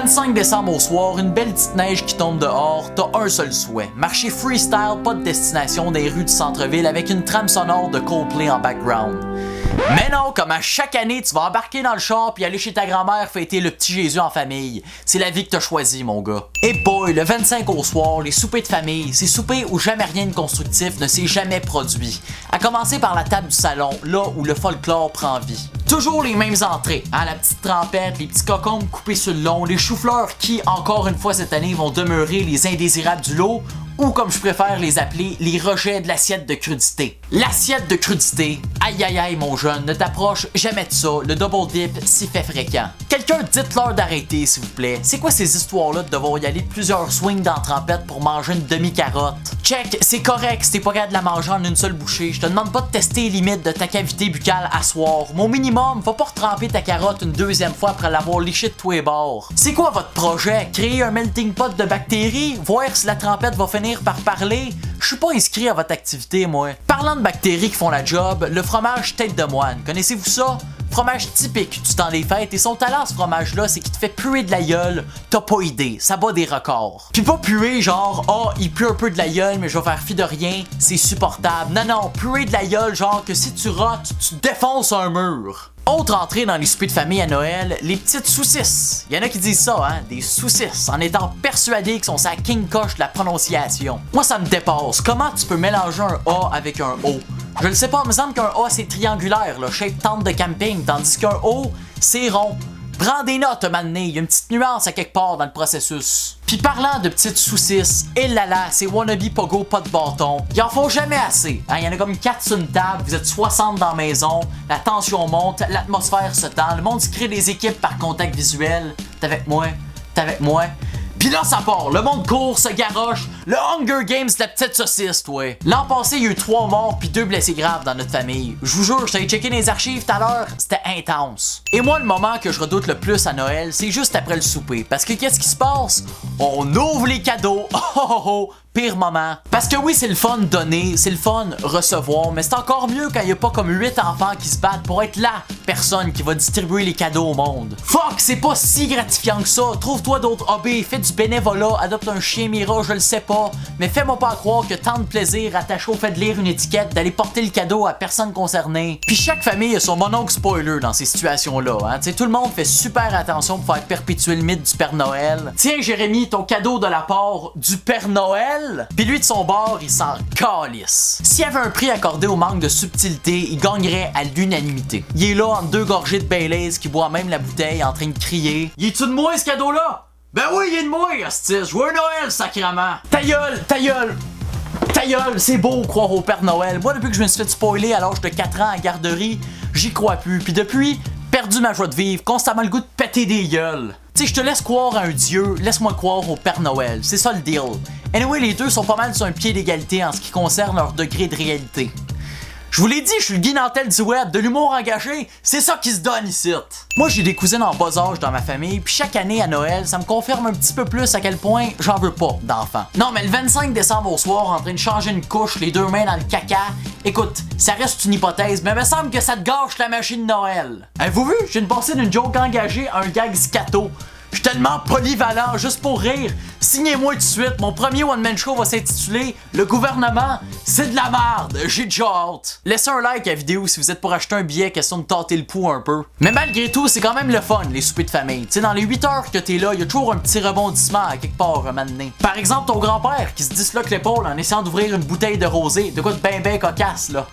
25 décembre au soir, une belle petite neige qui tombe dehors, t'as un seul souhait. Marcher freestyle, pas de destination dans les rues du centre-ville avec une trame sonore de Coldplay en background. Mais non, comme à chaque année, tu vas embarquer dans le char puis aller chez ta grand-mère fêter le petit Jésus en famille. C'est la vie que t'as choisie, mon gars. Et boy, le 25 au soir, les soupers de famille, ces soupers où jamais rien de constructif ne s'est jamais produit. À commencer par la table du salon, là où le folklore prend vie. Toujours les mêmes entrées, hein, la petite trempette, les petits cocombes coupés sur le long, les choux-fleurs qui, encore une fois cette année, vont demeurer les indésirables du lot, ou comme je préfère les appeler, les rejets de l'assiette de crudité. L'assiette de crudité, aïe aïe aïe mon jeune, ne t'approche jamais de ça, le double dip si fait fréquent. Quelqu'un dites-leur d'arrêter s'il vous plaît, c'est quoi ces histoires-là de devoir y aller de plusieurs swings dans la trempette pour manger une demi-carotte? Check, c'est correct si t'es pas capable de la manger en une seule bouchée, je te demande pas de tester les limites de ta cavité buccale à soir. Mon minimum, faut pas retremper ta carotte une deuxième fois après l'avoir liché de tous les bords. C'est quoi votre projet? Créer un melting pot de bactéries? Voir si la trempette va finir par parler? Je suis pas inscrit à votre activité, moi. Parlant de bactéries qui font la job, le fromage tête de moine, connaissez-vous ça? Fromage typique du temps des fêtes, et son talent ce fromage-là, c'est qu'il te fait puer de la gueule, t'as pas idée, ça bat des records. Puis pas puer genre, ah, il pue un peu de la gueule, mais je vais faire fi de rien, c'est supportable. Non, non, puer de la gueule, genre que si tu rates, tu défonces un mur. Autre entrée dans les soupers de famille à Noël, les petites saucisses. Il y en a qui disent ça, hein, des saucisses, en étant persuadés qu'ils sont sa king coche de la prononciation. Moi, ça me dépasse. Comment tu peux mélanger un A avec un O? Je le sais pas, il me semble qu'un A c'est triangulaire, là, shape tente de camping, tandis qu'un O c'est rond. Prends des notes, mané, il y a une petite nuance à quelque part dans le processus. Puis parlant de petites saucisses, et là là, c'est wannabe pogo pas de bâton. Ils en font jamais assez. Hein, il y en a comme 4 sur une table, vous êtes 60 dans la maison, la tension monte, l'atmosphère se tend, le monde se crée des équipes par contact visuel. T'es avec moi? T'es avec moi? Pis là, ça part. Le monde court, se garoche. Le Hunger Games de la petite saucisse, toi. L'an passé, il y a eu 3 morts puis 2 blessés graves dans notre famille. Je vous jure, j'allais checker les archives tout à l'heure, c'était intense. Et moi, le moment que je redoute le plus à Noël, c'est juste après le souper. Parce que qu'est-ce qui se passe? On ouvre les cadeaux. Oh oh oh! Pire moment. Parce que oui, c'est le fun donner, c'est le fun recevoir, mais c'est encore mieux quand il n'y a pas comme 8 enfants qui se battent pour être la personne qui va distribuer les cadeaux au monde. Fuck, c'est pas si gratifiant que ça. Trouve-toi d'autres hobbies, fais du bénévolat, adopte un chien Mira, je le sais pas, mais fais-moi pas croire que tant de plaisir attaché au fait de lire une étiquette, d'aller porter le cadeau à personne concernée. Puis chaque famille a son mononcle spoiler dans ces situations-là. Hein? T'sais, tout le monde fait super attention pour faire perpétuer le mythe du Père Noël. Tiens, Jérémy, ton cadeau de la part du Père Noël. Puis lui de son bord, il s'en calisse. S'il y avait un prix accordé au manque de subtilité, il gagnerait à l'unanimité. Il est là entre 2 gorgées de Baileys qui boit même la bouteille en train de crier. Il est-tu de moi ce cadeau-là? Ben oui, il est de moi, hostie. Joyeux Noël, sacrément. Ta gueule, ta gueule. Ta gueule, c'est beau croire au Père Noël. Moi, depuis que je me suis fait spoiler à l'âge de 4 ans à garderie, j'y crois plus. Puis depuis, perdu ma joie de vivre, constamment le goût de péter des gueules. Tu sais, je te laisse croire à un dieu, laisse-moi croire au Père Noël. C'est ça le deal. Anyway, les deux sont pas mal sur un pied d'égalité en ce qui concerne leur degré de réalité. Je vous l'ai dit, je suis le Guy Nantel du web, de l'humour engagé, c'est ça qui se donne ici. Moi, j'ai des cousines en bas âge dans ma famille, puis chaque année à Noël, ça me confirme un petit peu plus à quel point j'en veux pas d'enfants. Non, mais le 25 décembre au soir, en train de changer une couche, les 2 mains dans le caca, écoute, ça reste une hypothèse, mais il me semble que ça te gâche la machine de Noël. Avez-vous vu? J'ai une pensée d'une joke engagée à un gag scato. Je suis tellement polyvalent, juste pour rire. Signez-moi tout de suite, mon premier one-man show va s'intituler « Le gouvernement, c'est de la merde, j'ai déjà hâte ». Laissez un like à la vidéo si vous êtes pour acheter un billet, question de tâter le pouls un peu. Mais malgré tout, c'est quand même le fun, les soupers de famille. Tu sais, dans les 8 heures que t'es là, il y a toujours un petit rebondissement à quelque part un moment donné. Par exemple, ton grand-père qui se disloque l'épaule en essayant d'ouvrir une bouteille de rosé, de quoi de ben cocasse, là.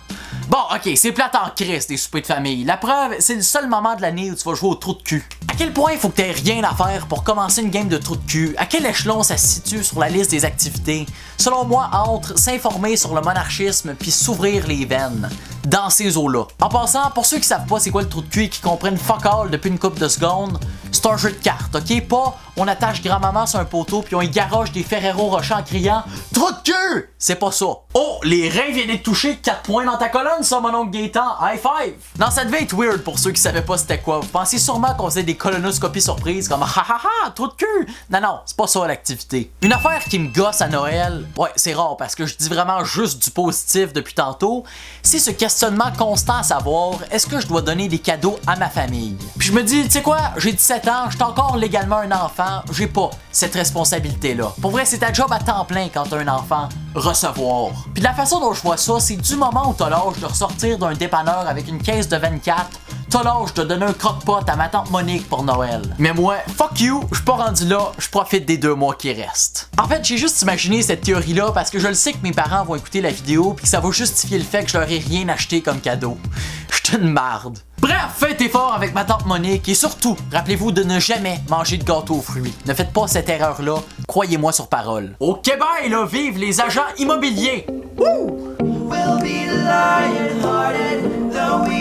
Bon, ok, c'est plate en crise des soupers de famille. La preuve, c'est le seul moment de l'année où tu vas jouer au trou de cul. À quel point il faut que t'aies rien à faire pour commencer une game de trou de cul? À quel échelon ça se situe sur la liste des activités? Selon moi, entre s'informer sur le monarchisme puis s'ouvrir les veines. Dans ces eaux-là. En passant, pour ceux qui savent pas c'est quoi le trou de cul et qui comprennent fuck all depuis une couple de secondes, c'est un jeu de cartes, ok? Pas on attache grand-maman sur un poteau puis on y garoche des Ferrero Rocher en criant « Trou de cul! » C'est pas ça. Oh, les reins viennent de toucher 4 points dans ta colonne, ça, mon oncle Gaétan. High five! Non, ça devait être weird pour ceux qui savaient pas c'était quoi. Vous pensiez sûrement qu'on faisait des colonoscopies surprises comme « Ha ha ha! Trou de cul! » Non, non, c'est pas ça l'activité. Une affaire qui me gosse à Noël, ouais, c'est rare parce que je dis vraiment juste du positif depuis tantôt, c'est ce questionnement questionnement constant à savoir, est-ce que je dois donner des cadeaux à ma famille? Puis je me dis, tu sais quoi, j'ai 17 ans, je suis encore légalement un enfant, j'ai pas cette responsabilité-là. Pour vrai, c'est ta job à temps plein quand t'as un enfant, recevoir. Puis de la façon dont je vois ça, c'est du moment où t'as l'âge de ressortir d'un dépanneur avec une caisse de 24, t'as l'âge de donner un croque-pot à ma tante Monique pour Noël. Mais moi, fuck you, je suis pas rendu là, je profite des 2 mois qui restent. En fait, j'ai juste imaginé cette théorie-là parce que je le sais que mes parents vont écouter la vidéo puis que ça va justifier le fait que je leur ai rien acheté comme cadeau. J'suis une marde. Bref, faites effort avec ma tante Monique et surtout, rappelez-vous de ne jamais manger de gâteau aux fruits. Ne faites pas cette erreur-là, croyez-moi sur parole. Ok bye là, vive les agents immobiliers! Wouh! We'll be lion-hearted, though we